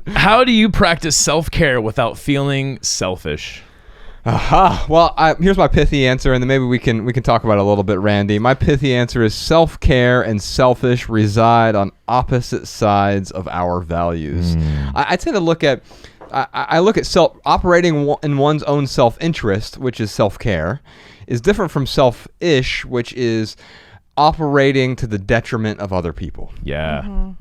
How do you practice self-care without feeling selfish? Well, here's my pithy answer, and then maybe we can talk about it a little bit, Randy. My pithy answer is self-care and selfish reside on opposite sides of our values. I tend to look at I look at operating in one's own self-interest, which is self-care, is different from selfish, which is operating to the detriment of other people. Yeah.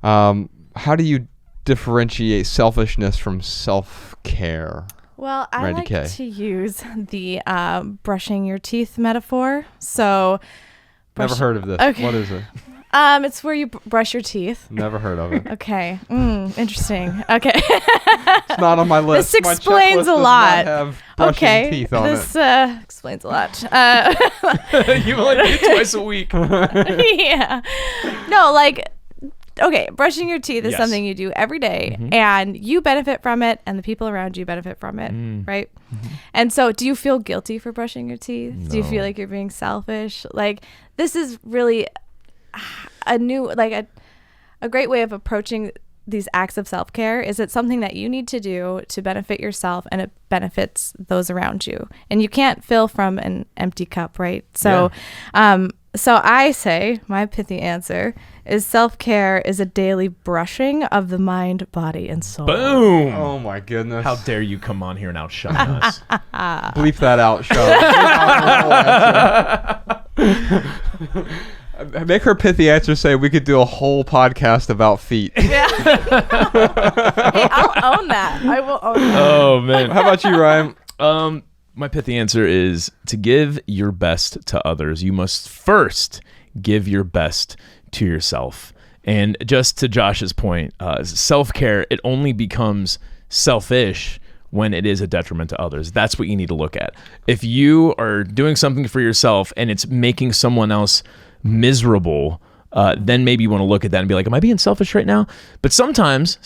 How do you differentiate selfishness from self-care? Well, I Randy like K. to use the brushing your teeth metaphor. So, Never heard of this. Okay. What is it? It's where you brush your teeth. Never heard of it. Okay. Interesting. Okay. It's not on my list. This explains a lot. Have brushing teeth on this explains a lot. You only do it twice a week. Yeah. No, like, okay, brushing your teeth is Yes. something you do every day, and you benefit from it, and the people around you benefit from it, right? And so, do you feel guilty for brushing your teeth? No. Do you feel like you're being selfish? Like, this is really a new, like a great way of approaching these acts of self-care. Is it something that you need to do to benefit yourself, and it benefits those around you? And you can't fill from an empty cup, right? So, so I say my pithy answer is self-care is a daily brushing of the mind, body, and soul. Boom. Oh my goodness. How dare you come on here and outshine us. Bleep that out, show. Make her pithy answer say we could do a whole podcast about feet. Yeah. Hey, I'll own that. I will own that. Oh, man. How about you, Ryan? My pithy answer is to give your best to others. You must first give your best to yourself. And just to Josh's point, self-care, it only becomes selfish when it is a detriment to others. That's what you need to look at. If you are doing something for yourself and it's making someone else miserable, then maybe you want to look at that and be like, am I being selfish right now? But sometimes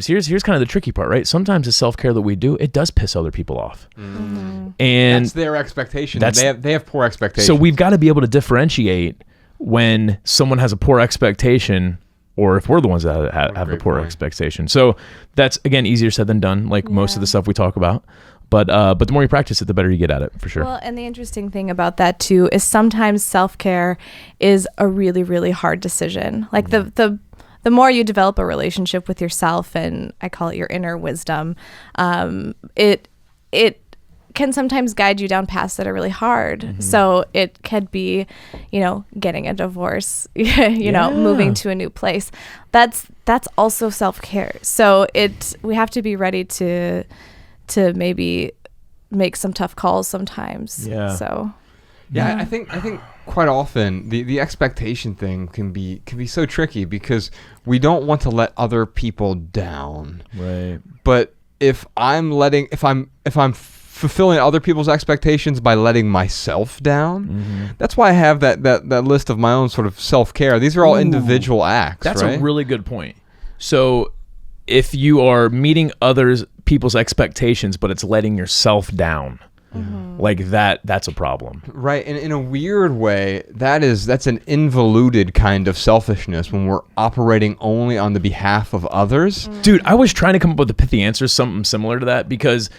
here's kind of the tricky part, right? Sometimes the self-care that we do, it does piss other people off. And that's their expectation. They have poor expectations. So we've got to be able to differentiate when someone has a poor expectation or if we're the ones that have a poor expectation. So that's, again, easier said than done, like most of the stuff we talk about. But the more you practice it, the better you get at it, for sure. Well, and the interesting thing about that too is sometimes self-care is a really, really hard decision. Like the more you develop a relationship with yourself, and I call it your inner wisdom, it can sometimes guide you down paths that are really hard. So it could be, getting a divorce, moving to a new place. That's also self-care. So we have to be ready to maybe make some tough calls sometimes. Yeah. So. Yeah, I think quite often the expectation thing can be so tricky because we don't want to let other people down. Right. But if I'm fulfilling other people's expectations by letting myself down, that's why I have that list of my own sort of self-care. These are all individual acts. That's right? a really good point. So if you are meeting people's expectations, but it's letting yourself down, like that's a problem. Right. And in a weird way, that's an involuted kind of selfishness when we're operating only on the behalf of others. Dude, I was trying to come up with a pithy answer, something similar to that, because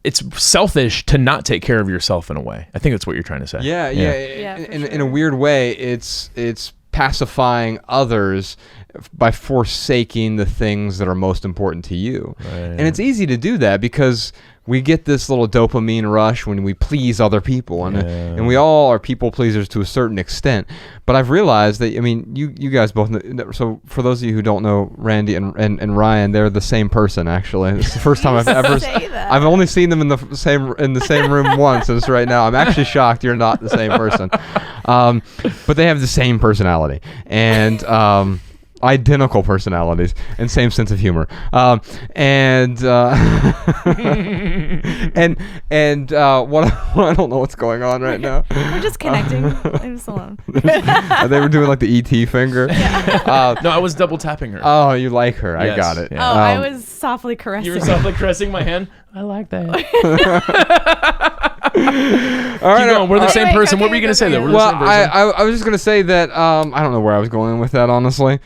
it's selfish to not take care of yourself in a way. I think that's what you're trying to say. Yeah. In a weird way, it's pacifying others by forsaking the things that are most important to you. Right. And it's easy to do that because we get this little dopamine rush when we please other people, and we all are people pleasers to a certain extent. But I've realized that, you guys both know, so for those of you who don't know Randy and Ryan, they're the same person, actually. It's the first time I've ever I've only seen them in the same room once, and it's right now. I'm actually shocked you're not the same person. But they have the same personality and identical personalities and same sense of humor, and what I don't know what's going on right now. We're just connecting. I'm just alone. They were doing like the ET finger. No, I was double tapping her. Oh, you like her? Yes. I got it. Yeah. I was softly caressing. You were softly caressing my hand. I like that. All right, Keep going. We're the same person. Okay, what were you going to say, though? We're well, the same person. I was just going to say that I don't know where I was going with that, honestly.